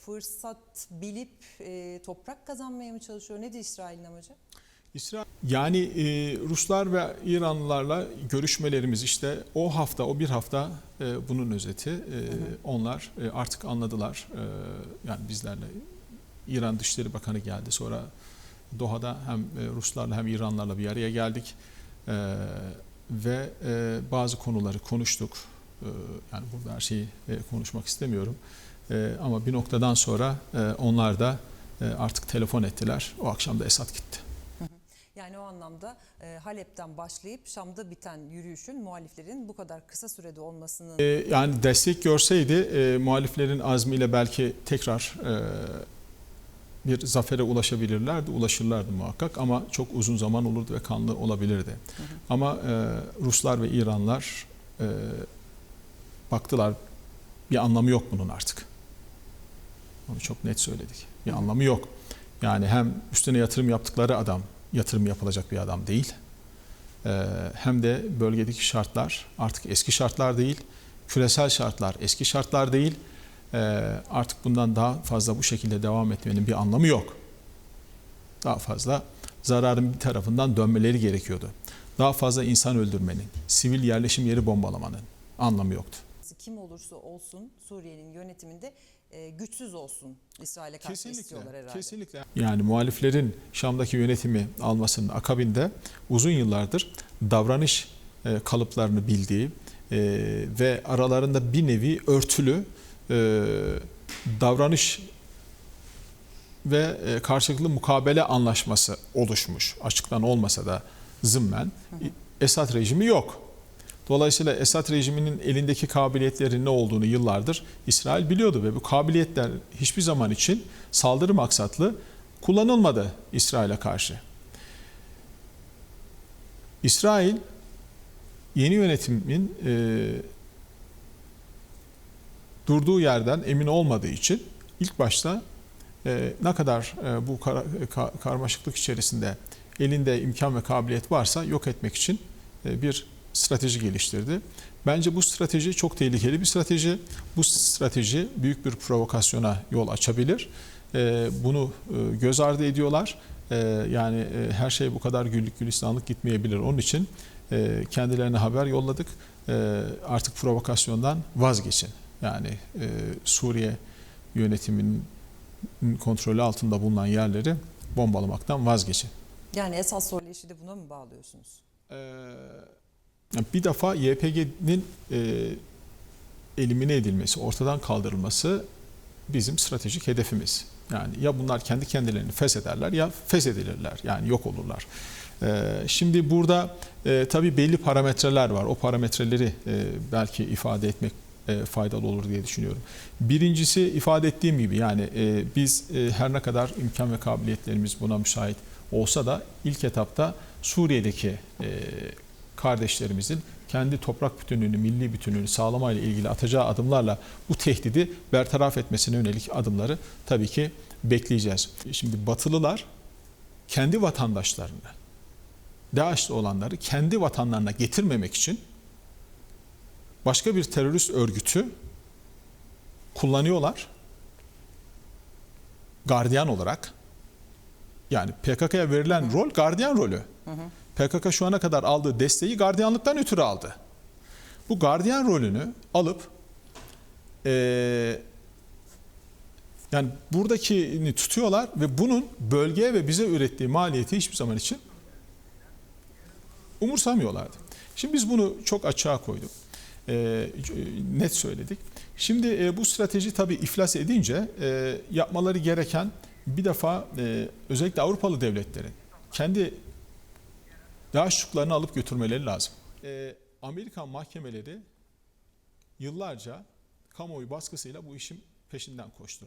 fırsat bilip toprak kazanmaya mı çalışıyor? Nedir İsrail'in amacı? Yani Ruslar ve İranlılarla görüşmelerimiz işte o bir hafta bunun özeti. Onlar artık anladılar. Yani bizlerle İran Dışişleri Bakanı geldi. Sonra Doha'da hem Ruslarla hem İranlarla bir araya geldik. Ve bazı konuları konuştuk. Yani burada her şeyi konuşmak istemiyorum. Ama bir noktadan sonra onlar da artık telefon ettiler. O akşam da Esad gitti. Yani o anlamda Halep'ten başlayıp Şam'da biten yürüyüşün muhaliflerin bu kadar kısa sürede olmasının... Yani destek görseydi muhaliflerin azmiyle belki tekrar bir zafere ulaşırlardı muhakkak ama çok uzun zaman olurdu ve kanlı olabilirdi. Ama Ruslar ve İranlar baktılar bir anlamı yok bunun artık. Onu çok net söyledik. Bir anlamı yok. Yani hem üstüne yatırım yaptıkları adam yatırım yapılacak bir adam değil. Hem de bölgedeki şartlar artık eski şartlar değil. Küresel şartlar eski şartlar değil. Artık bundan daha fazla bu şekilde devam etmenin bir anlamı yok. Daha fazla zararın bir tarafından dönmeleri gerekiyordu. Daha fazla insan öldürmenin, sivil yerleşim yeri bombalamanın anlamı yoktu. Kim olursa olsun Suriye'nin yönetiminde güçsüz olsun İsrail'e karşı istiyorlar herhalde. Kesinlikle. Yani muhaliflerin Şam'daki yönetimi almasının akabinde uzun yıllardır davranış kalıplarını bildiği ve aralarında bir nevi örtülü davranış ve karşılıklı mukabele anlaşması oluşmuş. Açıktan olmasa da zımmen Esad rejimi yok. Dolayısıyla Esad rejiminin elindeki kabiliyetlerin ne olduğunu yıllardır İsrail biliyordu ve bu kabiliyetler hiçbir zaman için saldırı maksatlı kullanılmadı İsrail'e karşı. İsrail yeni yönetimin durduğu yerden emin olmadığı için ilk başta ne kadar bu karmaşıklık içerisinde elinde imkan ve kabiliyet varsa yok etmek için bir strateji geliştirdi. Bence bu strateji çok tehlikeli bir strateji. Bu strateji büyük bir provokasyona yol açabilir. Bunu göz ardı ediyorlar. Yani her şey bu kadar güllük gülistanlık gitmeyebilir. Onun için kendilerine haber yolladık. Artık provokasyondan vazgeçin. Yani Suriye yönetiminin kontrolü altında bulunan yerleri bombalamaktan vazgeçin. Yani esas söyleşi de buna mı bağlıyorsunuz? Bir defa YPG'nin elimine edilmesi, ortadan kaldırılması bizim stratejik hedefimiz. Yani ya bunlar kendi kendilerini feshederler ya feshedilirler. Yani yok olurlar. Şimdi burada tabii belli parametreler var. O parametreleri belki ifade etmek faydalı olur diye düşünüyorum. Birincisi ifade ettiğim gibi yani biz her ne kadar imkan ve kabiliyetlerimiz buna müsait olsa da ilk etapta Suriye'deki kardeşlerimizin kendi toprak bütünlüğünü, milli bütünlüğünü sağlamayla ilgili atacağı adımlarla bu tehdidi bertaraf etmesine yönelik adımları tabii ki bekleyeceğiz. Şimdi Batılılar kendi vatandaşlarını, DAEŞ'li olanları kendi vatanlarına getirmemek için başka bir terörist örgütü kullanıyorlar. Gardiyan olarak. Yani PKK'ya verilen rol gardiyan rolü. PKK şu ana kadar aldığı desteği gardiyanlıktan ötürü aldı. Bu gardiyan rolünü alıp yani buradakini tutuyorlar ve bunun bölgeye ve bize ürettiği maliyeti hiçbir zaman için umursamıyorlardı. Şimdi biz bunu çok açığa koyduk. Net söyledik. Şimdi bu strateji tabii iflas edince yapmaları gereken bir defa özellikle Avrupalı devletlerin kendi DAEŞ'çuklarını alıp götürmeleri lazım. Amerikan mahkemeleri yıllarca kamuoyu baskısıyla bu işin peşinden koştu.